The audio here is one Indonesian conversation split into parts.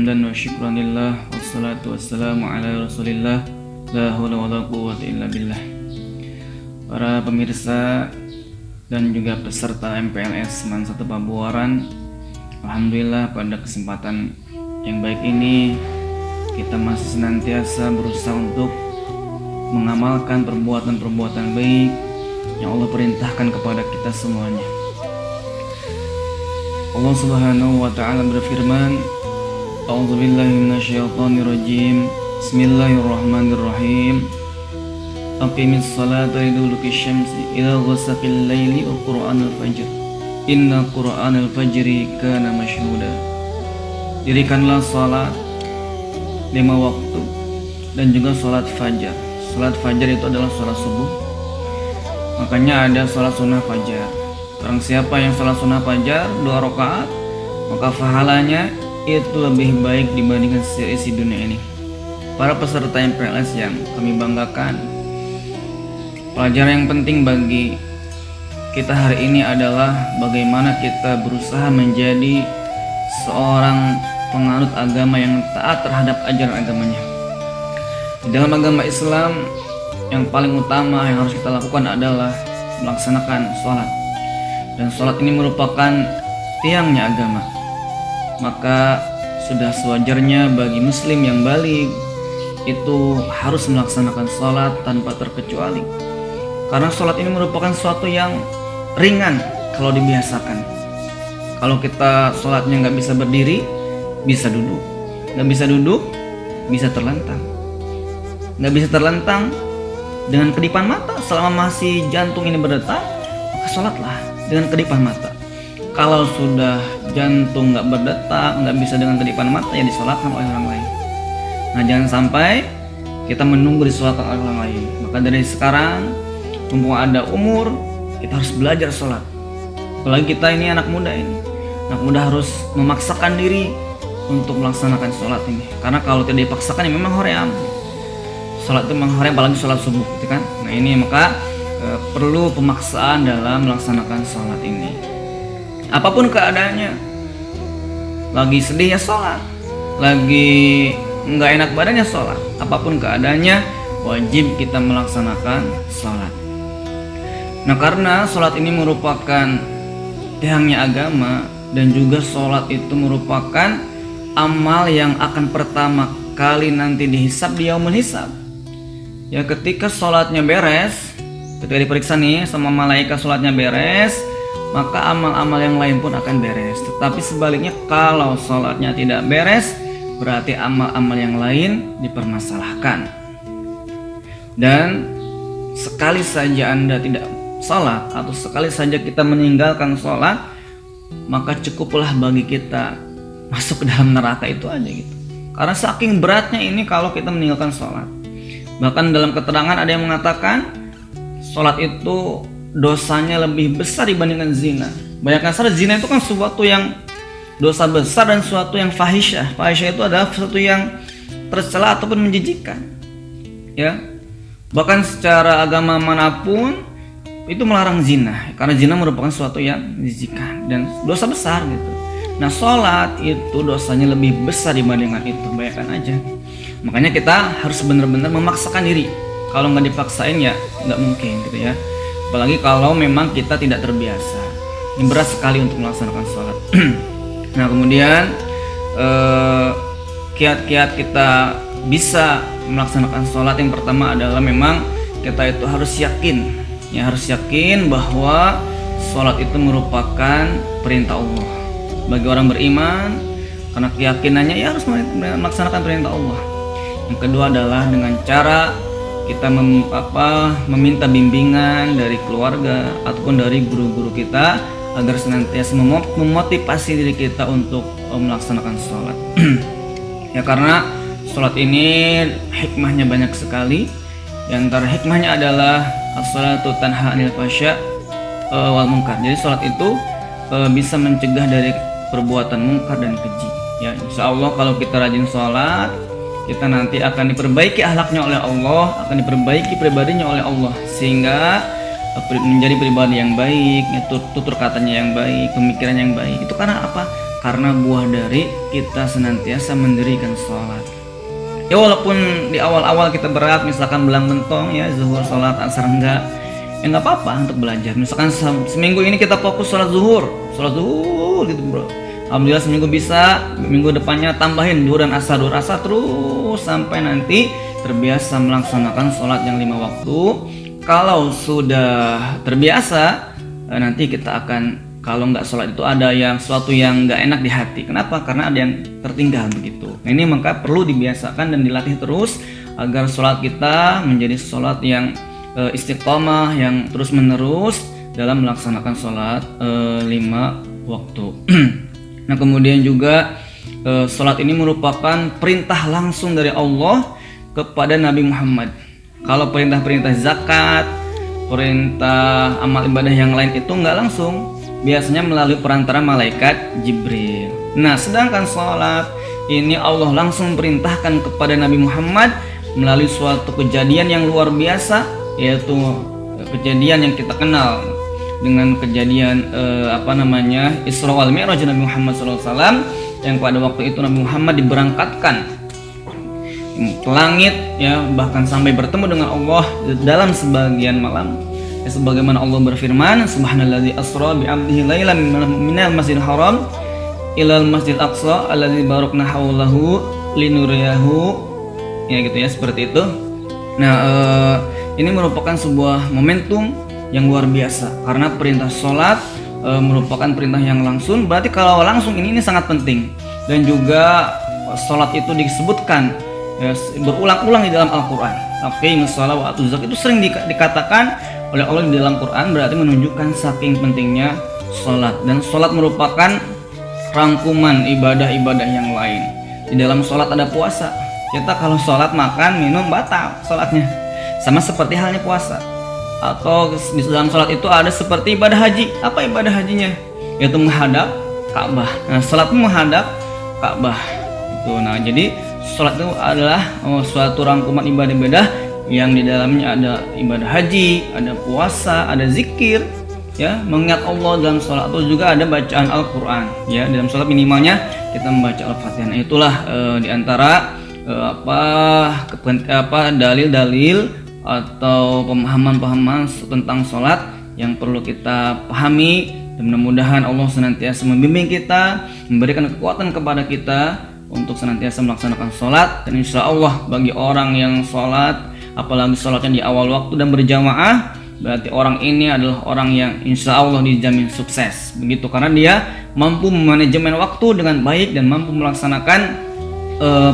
Hamdan wa syukran lillah, wassalatu wassalamu ala rasulillah, la hawla wa la quwwata illa billah. Para pemirsa dan juga peserta MPLS Seman 1 Pabuaran, alhamdulillah pada kesempatan yang baik ini kita masih senantiasa berusaha untuk mengamalkan perbuatan-perbuatan baik yang Allah perintahkan kepada kita semuanya. Allah Subhanahu wa taala berfirman, A'udzubillahi minasyaitonirrajim. Bismillahirrahmanirrahim. Aqimis salata liduluki syamsi ila ghasaqil laili wa qur'anal fajr. Inna qur'anal fajri kana masyhuda. Dirikanlah salat 5 waktu dan juga salat fajar. Salat fajar itu adalah salat subuh. Makanya ada salat sunnah fajar. Barang siapa yang salat sunnah fajar 2 rakaat, maka pahalanya itu lebih baik dibandingkan seisi dunia ini. Para peserta MPLS yang kami banggakan, pelajaran yang penting bagi kita hari ini adalah bagaimana kita berusaha menjadi seorang penganut agama yang taat terhadap ajaran agamanya. Di dalam agama Islam, yang paling utama yang harus kita lakukan adalah melaksanakan sholat. Dan sholat ini merupakan tiangnya agama. Maka sudah sewajarnya bagi muslim yang baligh itu harus melaksanakan sholat tanpa terkecuali. Karena sholat ini merupakan sesuatu yang ringan kalau dibiasakan. Kalau kita sholatnya nggak bisa berdiri, bisa duduk. Nggak bisa duduk, bisa terlentang. Nggak bisa terlentang dengan kedipan mata selama masih jantung ini berdetak, maka sholatlah dengan kedipan mata. Kalau sudah jantung nggak berdetak, nggak bisa dengan kedipan mata, ya disolatkan oleh orang lain. Nah, jangan sampai kita menunggu disolatkan oleh orang lain. Maka dari sekarang, mumpung ada umur, kita harus belajar sholat. Apalagi kita ini anak muda ini. Anak muda harus memaksakan diri untuk melaksanakan sholat ini. Karena kalau tidak dipaksakan, ya memang hoream. Sholat itu memang hoream, apalagi sholat subuh, gitu kan? Nah ini maka perlu pemaksaan dalam melaksanakan sholat ini. Apapun keadaannya, lagi sedih ya sholat, lagi nggak enak badannya sholat. Apapun keadaannya, wajib kita melaksanakan sholat. Nah, karena sholat ini merupakan tiangnya agama, dan juga sholat itu merupakan amal yang akan pertama kali nanti dihisab di yaumul hisab. Ya, ketika sholatnya beres, ketika diperiksa nih sama malaikat sholatnya beres, maka amal-amal yang lain pun akan beres. Tetapi sebaliknya, kalau sholatnya tidak beres, berarti amal-amal yang lain dipermasalahkan. Dan sekali saja Anda tidak sholat, atau sekali saja kita meninggalkan sholat, maka cukuplah bagi kita masuk ke dalam neraka itu aja gitu. Karena saking beratnya ini kalau kita meninggalkan sholat. Bahkan dalam keterangan ada yang mengatakan sholat itu dosanya lebih besar dibandingkan zina. Bayangkan saja, zina itu kan sesuatu yang dosa besar dan sesuatu yang fahisyah. Fahisyah itu adalah sesuatu yang tercela ataupun menjijikkan. Ya, bahkan secara agama manapun itu melarang zina, karena zina merupakan sesuatu yang menjijikkan dan dosa besar gitu. Nah, sholat itu dosanya lebih besar dibandingkan itu. Bayangkan aja. Makanya kita harus benar-benar memaksakan diri. Kalau nggak dipaksain ya nggak mungkin gitu ya. Apalagi kalau memang kita tidak terbiasa. Ini berat sekali untuk melaksanakan sholat. Nah, kemudian kiat-kiat kita bisa melaksanakan sholat, yang pertama adalah memang kita itu harus yakin. Ya, harus yakin bahwa sholat itu merupakan perintah Allah bagi orang beriman. Karena keyakinannya ya harus melaksanakan perintah Allah. Yang kedua adalah dengan cara kita meminta bimbingan dari keluarga ataupun dari guru-guru kita agar senantiasa memotivasi diri kita untuk melaksanakan sholat. Ya, karena sholat ini hikmahnya banyak sekali. Yang antara hikmahnya adalah as-shalatu tanha 'anil fahsya wal munkar. Jadi sholat itu bisa mencegah dari perbuatan mungkar dan keji. Ya, insya Allah kalau kita rajin sholat, kita nanti akan diperbaiki akhlaknya oleh Allah, akan diperbaiki pribadinya oleh Allah, sehingga menjadi pribadi yang baik, tutur katanya yang baik, pemikiran yang baik. Itu karena apa? karena buah dari kita senantiasa mendirikan sholat. Ya walaupun di awal-awal kita berat, misalkan belang bentong ya, zuhur sholat, asar enggak, ya nggak apa-apa untuk belajar. Misalkan seminggu ini kita fokus sholat zuhur gitu bro. Alhamdulillah seminggu bisa, minggu depannya tambahin zuhur dan asar terus sampai nanti terbiasa melaksanakan sholat yang 5 waktu. Kalau sudah terbiasa, nanti kita akan, kalau nggak sholat itu ada yang sesuatu yang nggak enak di hati. Kenapa? Karena ada yang tertinggal begitu. Nah, ini maka perlu dibiasakan dan dilatih terus agar sholat kita menjadi sholat yang istiqomah, yang terus menerus dalam melaksanakan sholat 5 waktu. Nah kemudian juga sholat ini merupakan perintah langsung dari Allah kepada Nabi Muhammad. Kalau perintah-perintah zakat, perintah amal ibadah yang lain itu nggak langsung, biasanya melalui perantara malaikat Jibril. Nah sedangkan sholat ini Allah langsung perintahkan kepada Nabi Muhammad melalui suatu kejadian yang luar biasa, yaitu kejadian yang kita kenal dengan kejadian Isra wal Mi'raj Nabi Muhammad SAW, yang pada waktu itu Nabi Muhammad diberangkatkan ke langit ya, bahkan sampai bertemu dengan Allah dalam sebagian malam ya, sebagaimana Allah berfirman, subhanalladzi asra bi 'abdihi lailan minal masjidil haram ilal masjidil aqsa alladzi barakna haulahu linuriyahu, ya gitu ya, seperti itu. Nah ini merupakan sebuah momentum yang luar biasa karena perintah sholat merupakan perintah yang langsung. Berarti kalau langsung ini sangat penting, dan juga sholat itu disebutkan ya, berulang-ulang di dalam Al-Quran. Aqimus shalah wa atuz zakat itu sering dikatakan oleh Allah di dalam Quran, berarti menunjukkan saking pentingnya sholat. Dan sholat merupakan rangkuman ibadah-ibadah yang lain. Di dalam sholat ada puasa. Kita kalau sholat makan minum batal sholatnya, sama seperti halnya puasa. Atau di dalam sholat itu ada seperti ibadah haji. Apa ibadah hajinya? Yaitu menghadap Ka'bah. Nah, sholat itu menghadap Ka'bah itu. Nah, jadi sholat itu adalah suatu rangkuman ibadah-ibadah yang di dalamnya ada ibadah haji, ada puasa, ada zikir, ya, mengingat Allah dalam sholat, atau juga ada bacaan Al-Quran. Ya, dalam sholat minimalnya kita membaca Al-Fatihah. Nah, itulah diantara dalil-dalil atau pemahaman-pemahaman tentang sholat yang perlu kita pahami, dan mudah-mudahan Allah senantiasa membimbing kita, memberikan kekuatan kepada kita untuk senantiasa melaksanakan sholat. Dan insya Allah bagi orang yang sholat, apalagi sholatnya di awal waktu dan berjamaah, berarti orang ini adalah orang yang insya Allah dijamin sukses begitu, karena dia mampu memanajemen waktu dengan baik dan mampu melaksanakan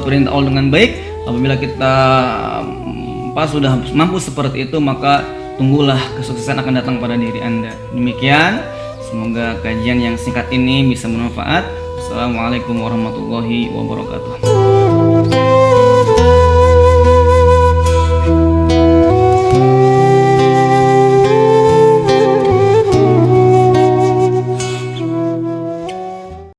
perintah Allah dengan baik. Apabila kita sudah mampu seperti itu, maka tunggulah kesuksesan akan datang pada diri Anda. Demikian, semoga kajian yang singkat ini bisa bermanfaat. Assalamualaikum warahmatullahi wabarakatuh.